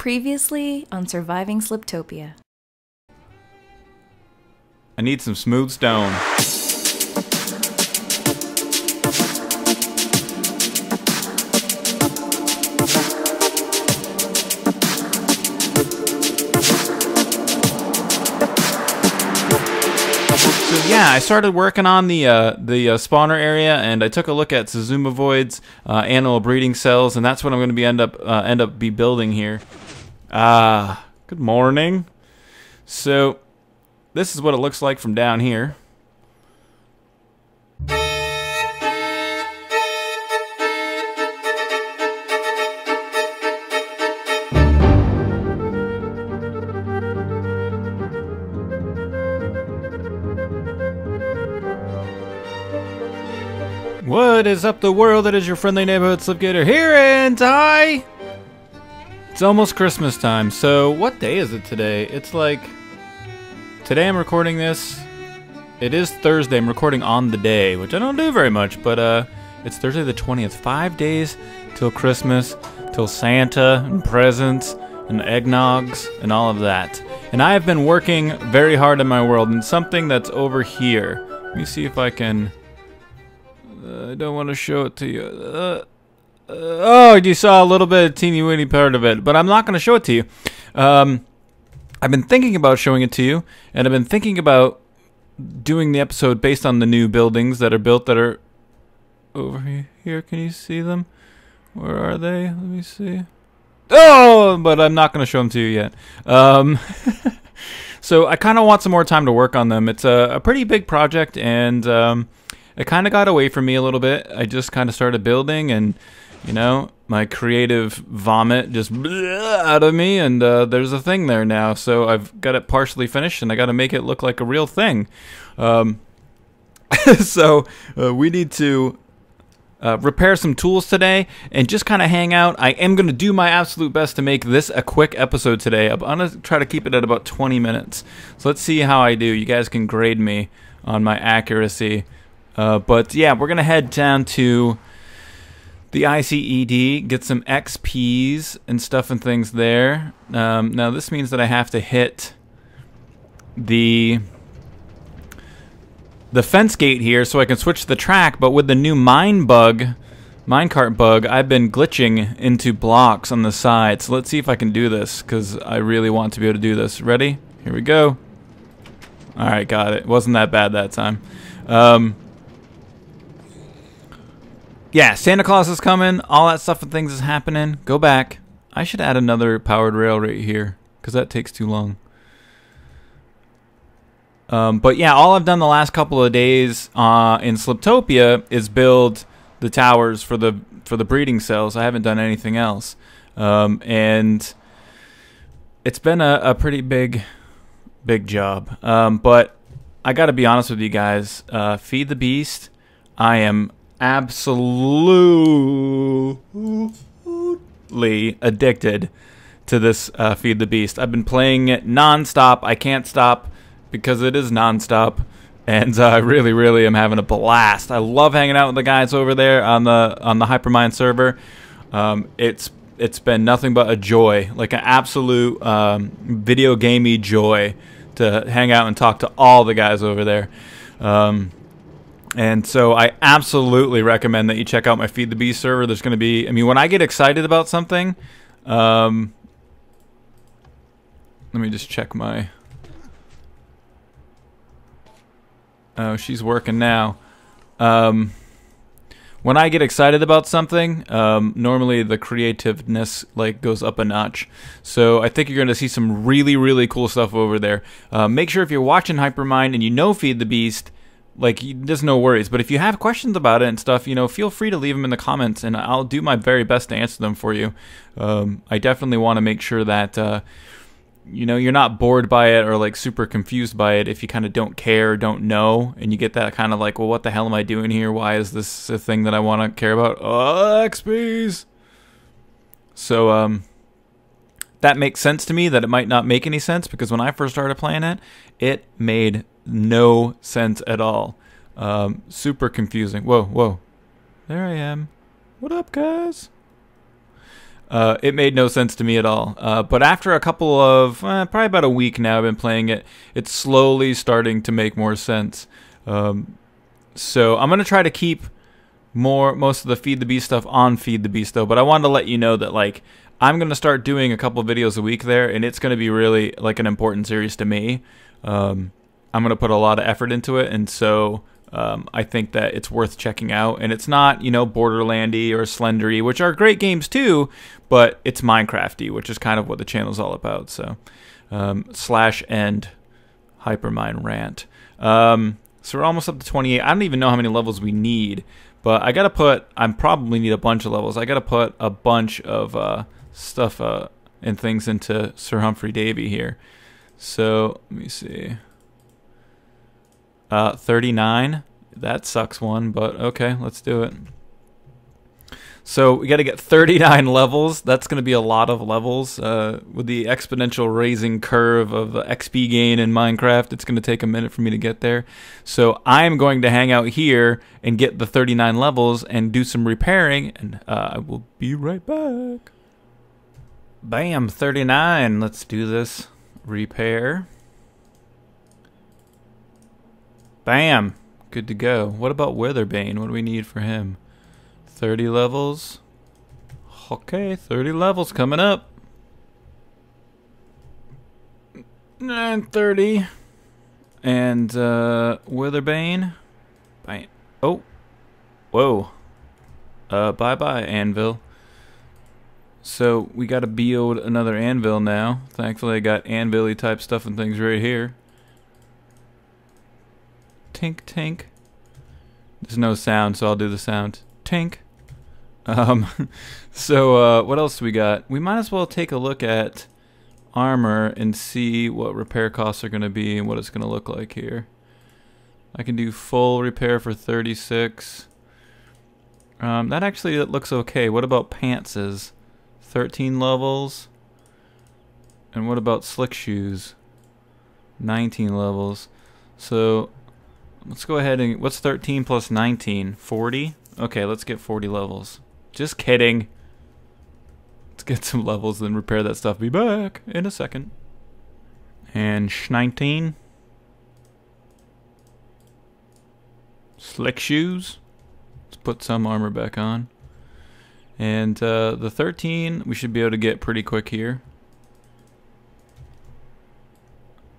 Previously on Surviving Sliptopia. I need some smooth stone. So yeah, I started working on the spawner area, and I took a look at Suzuma Void's animal breeding cells, and that's what I'm going to be end up building here. Good morning. So this is what it looks like from down here. What is up, the world? It is your friendly neighborhood Slipgator here, and it's almost Christmas time. So what day is it today? It's like, today I'm recording this. It is Thursday. I'm recording on the day, which I don't do very much, but it's Thursday the 20th. 5 days till Christmas, till Santa and presents and eggnogs and all of that. And I have been working very hard in my world, and something that's over here. Let me see if I can. I don't want to show it to you. Oh, you saw a little bit of teeny weeny part of it, but I'm not going to show it to you. I've been thinking about showing it to you, and I've been thinking about doing the episode based on the new buildings that are built that are over here. Can you see them? Where are they? Let me see. Oh, but I'm not going to show them to you yet. So I kind of want some more time to work on them. It's a pretty big project, and it kind of got away from me a little bit. I just kind of started building, and you know, my creative vomit just out of me, and there's a thing there now. So I've got it partially finished, and I got to make it look like a real thing. So we need to repair some tools today and just kind of hang out. I am going to do my absolute best to make this a quick episode today. I'm going to try to keep it at about 20 minutes. So let's see how I do. You guys can grade me on my accuracy. But yeah, we're going to head down to the ICED, get some XPs and stuff and things there. Now this means that I have to hit the fence gate here so I can switch the track, but with the new minecart bug, I've been glitching into blocks on the side. So let's see if I can do this, because I really want to be able to do this. Ready? Here we go. Alright, got it. Wasn't that bad that time. Yeah, Santa Claus is coming. All that stuff and things is happening. Go back. I should add another powered rail right here, because that takes too long. But yeah, all I've done the last couple of days in Sliptopia is build the towers for the breeding cells. I haven't done anything else, and it's been a pretty big job. But I got to be honest with you guys. Feed the beast. I am absolutely addicted to this Feed the Beast. I've been playing it non-stop. I can't stop because it is non-stop, and I really am having a blast. I love hanging out with the guys over there on the Hypermine server. It's been nothing but a joy, like an absolute video gamey joy to hang out and talk to all the guys over there. And so I absolutely recommend that you check out my Feed the Beast server. There's going to be, I mean, when I get excited about something, let me just check my, oh, she's working now. When I get excited about something, normally the creativeness like goes up a notch. So I think you're going to see some really cool stuff over there. Make sure if you're watching Hypermine and you know Feed the Beast, like, there's no worries. But if you have questions about it and stuff, you know, feel free to leave them in the comments, and I'll do my very best to answer them for you. I definitely want to make sure that, you know, you're not bored by it or, like, super confused by it if you kind of don't care or don't know, and you get that kind of like, well, what the hell am I doing here? Why is this a thing that I want to care about? XPs! So, that makes sense to me, that it might not make any sense, because when I first started playing it, it made no sense at all. Super confusing. Whoa. There I am. What up, guys? It made no sense to me at all. But after a couple of, probably about a week now I've been playing it, it's slowly starting to make more sense. So I'm going to try to keep most of the Feed the Beast stuff on Feed the Beast, though. But I wanted to let you know that, like, I'm going to start doing a couple videos a week there, and it's going to be really, like, an important series to me. I'm going to put a lot of effort into it, and so I think that it's worth checking out. And it's not, you know, Borderlandy or Slendery, which are great games too, but it's Minecrafty, which is kind of what the channel's all about. So, slash end Hypermine rant. So we're almost up to 28. I don't even know how many levels we need, but I probably need a bunch of levels. I gotta put a bunch of stuff and things into Sir Humphrey Davy here. So let me see. 39. That sucks one, but okay, let's do it. So we got to get 39 levels. That's going to be a lot of levels. With the exponential raising curve of the XP gain in Minecraft, it's going to take a minute for me to get there. So I'm going to hang out here and get the 39 levels and do some repairing, and I will be right back. Bam, 39. Let's do this. Repair. Bam. Good to go. What about Witherbane? What do we need for him? 30 levels. Okay, 30 levels coming up. 930. And Witherbane. Bam. Oh. Whoa. Bye-bye, Anvil. So we got to build another anvil now. Thankfully, I got anvil-y type stuff and things right here. Tink, tink. There's no sound, so I'll do the sound. Tink. So what else we got? We might as well take a look at armor and see what repair costs are going to be and what it's going to look like here. I can do full repair for 36. That actually looks okay. What about pantses? 13 levels. And what about slick shoes? 19 levels. So let's go ahead and, what's 13 plus 19? 40? Okay, let's get 40 levels. Just kidding. Let's get some levels, then repair that stuff. Be back in a second. And 19. Slick shoes. Let's put some armor back on. And the 13, we should be able to get pretty quick here.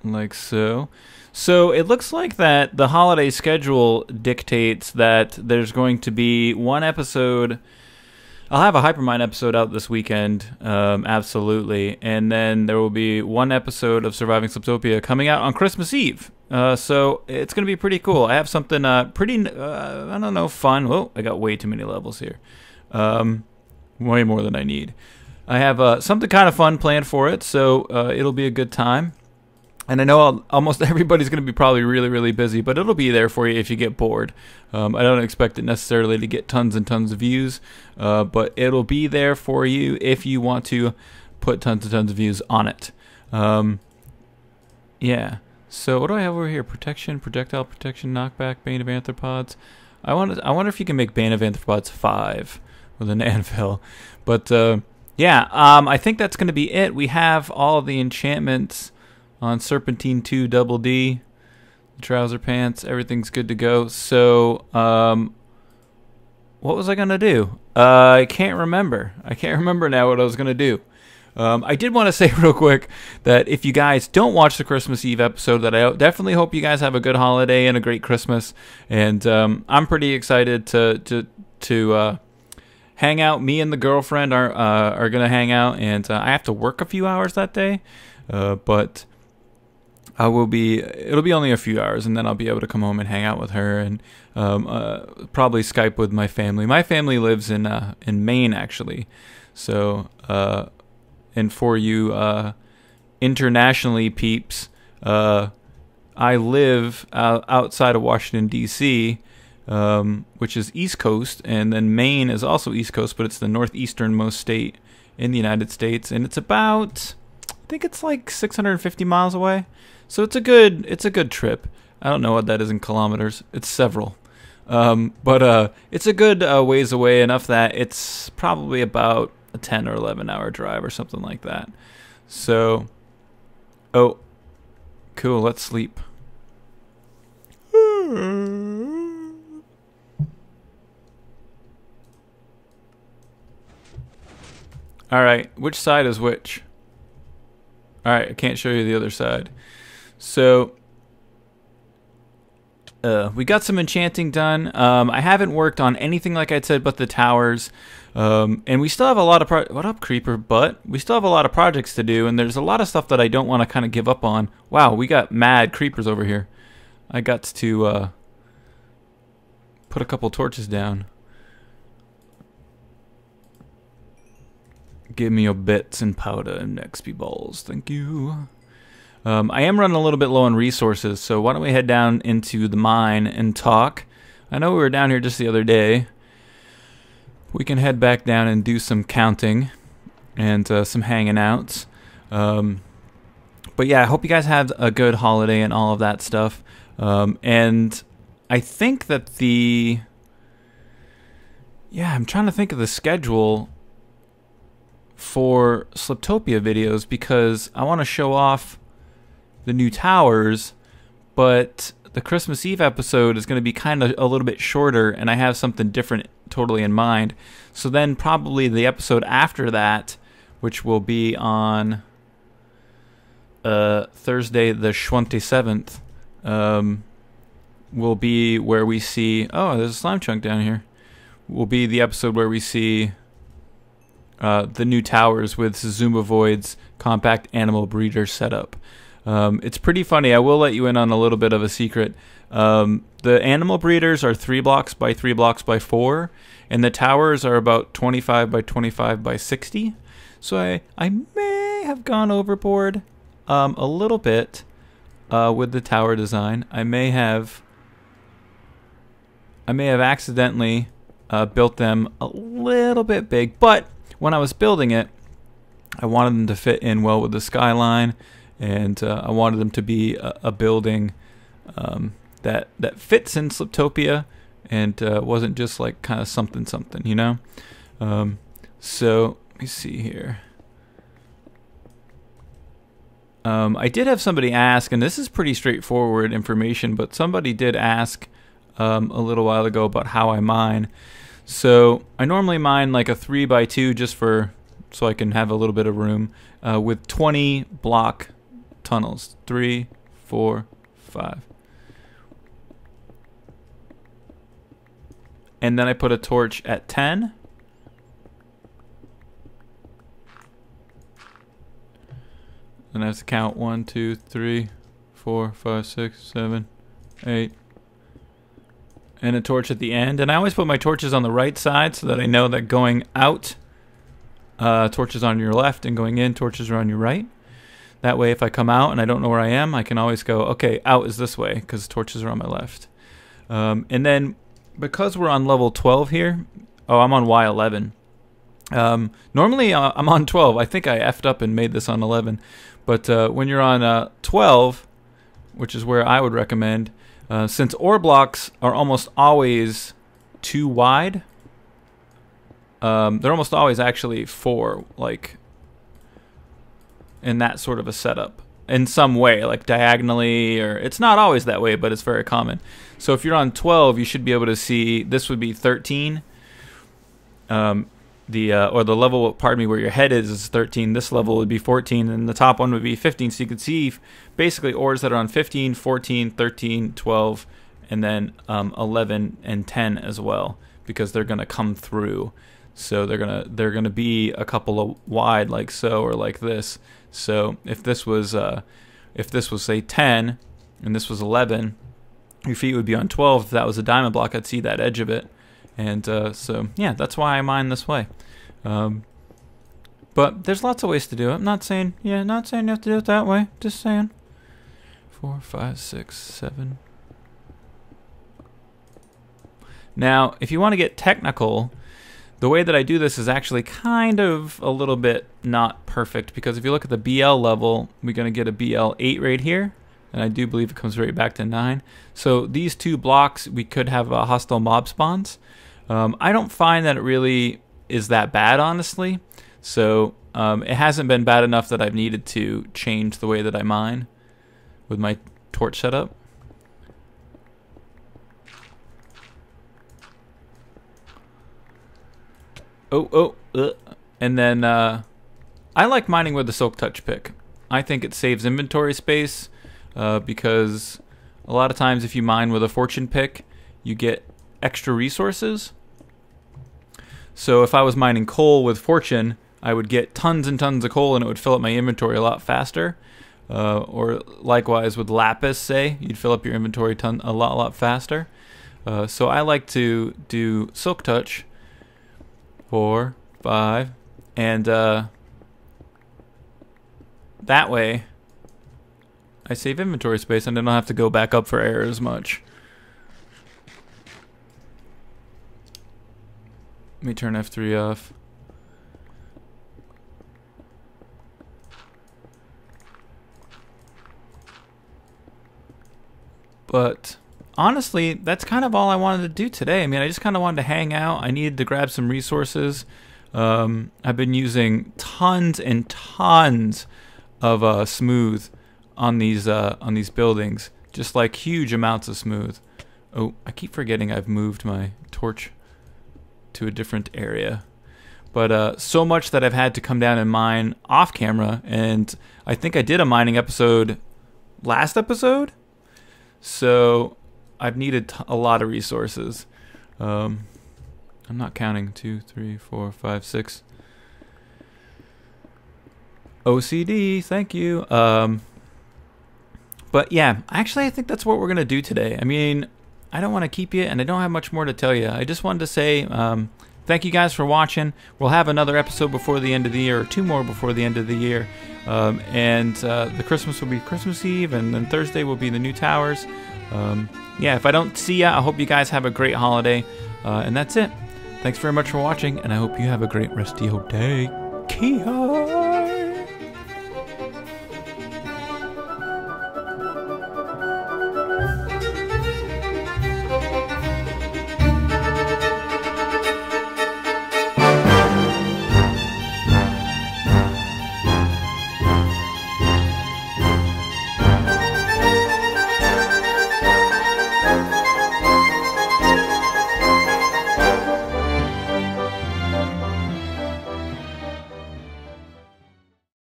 Like so. So it looks like that the holiday schedule dictates that there's going to be one episode. I'll have a Hypermine episode out this weekend, absolutely. And then there will be one episode of Surviving Sliptopia coming out on Christmas Eve. So it's going to be pretty cool. I have something pretty, I don't know, fun. Oh, I got way too many levels here. Way more than I need. I have something kind of fun planned for it, so it'll be a good time. And I know almost everybody's going to be probably really, really busy, but it'll be there for you if you get bored. I don't expect it necessarily to get tons and tons of views, but it'll be there for you if you want to put tons and tons of views on it. Yeah. So what do I have over here? Protection, projectile protection, knockback, bane of arthropods. I wonder if you can make bane of arthropods 5 with an anvil. But yeah, I think that's going to be it. We have all of the enchantments on Serpentine 2 Double D, trouser pants, everything's good to go. So, what was I gonna do? I can't remember. I can't remember now what I was gonna do. I did want to say real quick that if you guys don't watch the Christmas Eve episode, that I definitely hope you guys have a good holiday and a great Christmas. And I'm pretty excited to hang out. Me and the girlfriend are gonna hang out, and I have to work a few hours that day, but it'll be only a few hours, and then I'll be able to come home and hang out with her, and probably Skype with my family. My family lives in Maine, actually. So, and for you internationally peeps, I live outside of Washington, D.C., which is East Coast, and then Maine is also East Coast, but it's the northeasternmost state in the United States, and it's about, I think it's like 650 miles away. So it's a good trip. I don't know what that is in kilometers. It's several. But it's a good ways away, enough that it's probably about a 10 or 11 hour drive or something like that. So, oh, cool, let's sleep. Alright, which side is which? Alright, I can't show you the other side. So, we got some enchanting done. I haven't worked on anything like I said but the towers. And we still have a lot of what up, creeper? But we still have a lot of projects to do, and there's a lot of stuff that I don't want to kind of give up on. Wow, we got mad creepers over here. I got to put a couple torches down. Give me your bits and powder and XP balls, thank you. I am running a little bit low on resources, so why don't we head down into the mine and talk. I know we were down here just the other day. We can head back down and do some counting and some hanging out. But yeah, I hope you guys have a good holiday and all of that stuff. And I think that I'm trying to think of the schedule for Sliptopia videos, because I want to show off the new towers, but the Christmas Eve episode is going to be kind of a little bit shorter, and I have something different totally in mind. So then probably the episode after that, which will be on Thursday the 27th, will be where we see, oh, there's a slime chunk down here, will be the episode where we see the new towers with Zuma Void's compact animal breeder setup. It's pretty funny. I will let you in on a little bit of a secret. The animal breeders are 3 blocks by 3 blocks by 4, and the towers are about 25 by 25 by 60. So I may have gone overboard a little bit with the tower design. I may have accidentally built them a little bit big, but when I was building it, I wanted them to fit in well with the skyline, and I wanted them to be a building that fits in Sliptopia and wasn't just like kind of something, you know? So let me see here. I did have somebody ask, and this is pretty straightforward information, but somebody did ask a little while ago about how I mine. So I normally mine like a 3 by 2 just so I can have a little bit of room with 20 block tunnels. 3, 4, 5. And then I put a torch at 10. Then I have to count 1, 2, 3, 4, 5, 6, 7, 8. And a torch at the end. And I always put my torches on the right side so that I know that going out, torches on your left, and going in, torches are on your right. That way, if I come out and I don't know where I am, I can always go, okay, out is this way, because torches are on my left. And then, because we're on level 12 here, oh, I'm on Y11. Normally, I'm on 12. I think I effed up and made this on 11. But when you're on 12, which is where I would recommend, since ore blocks are almost always too wide, they're almost always actually 4, like, in that sort of a setup. In some way, like diagonally, or it's not always that way, but it's very common. So if you're on 12, you should be able to see, this would be 13. Or the level, pardon me, where your head is 13. This level would be 14, and the top one would be 15. So you could see basically ores that are on 15, 14, 13, 12, and then 11 and 10 as well, because they're gonna come through. So they're gonna be a couple of wide, like so, or like this. So if this was say 10 and this was 11, your feet would be on 12. If that was a diamond block, I'd see that edge of it. And so yeah, that's why I mine this way. But there's lots of ways to do it. I'm not saying you have to do it that way. Just saying. 4, 5, 6, 7. Now, if you want to get technical, the way that I do this is actually kind of a little bit not perfect, because if you look at the BL level, we're going to get a BL 8 right here, and I do believe it comes right back to 9. So these 2 blocks, we could have hostile mob spawns. I don't find that it really is that bad, honestly. So it hasn't been bad enough that I've needed to change the way that I mine with my torch setup. And then I like mining with the Silk Touch pick. I think it saves inventory space because a lot of times if you mine with a fortune pick, you get extra resources. So if I was mining coal with fortune, I would get tons and tons of coal and it would fill up my inventory a lot faster. Or likewise with lapis, say, you'd fill up your inventory a lot faster. So I like to do Silk Touch, 4, 5, and that way I save inventory space and I don't have to go back up for air as much. Let me turn F3 off. But honestly, that's kind of all I wanted to do today. I mean, I just kind of wanted to hang out. I needed to grab some resources. I've been using tons and tons of smooth on these buildings, just like huge amounts of smooth. Oh, I keep forgetting I've moved my torch to a different area. But so much that I've had to come down and mine off camera, and I think I did a mining episode last episode. So I've needed a lot of resources. I'm not counting. 2, 3, 4, 5, 6. OCD, thank you. But yeah, actually I think that's what we're going to do today. I mean, I don't want to keep you, and I don't have much more to tell you. I just wanted to say thank you guys for watching. We'll have another episode before the end of the year, or 2 more before the end of the year. The Christmas will be Christmas Eve, and then Thursday will be the new towers. Yeah, if I don't see ya, I hope you guys have a great holiday. And that's it. Thanks very much for watching, and I hope you have a great rest of your day. Kia!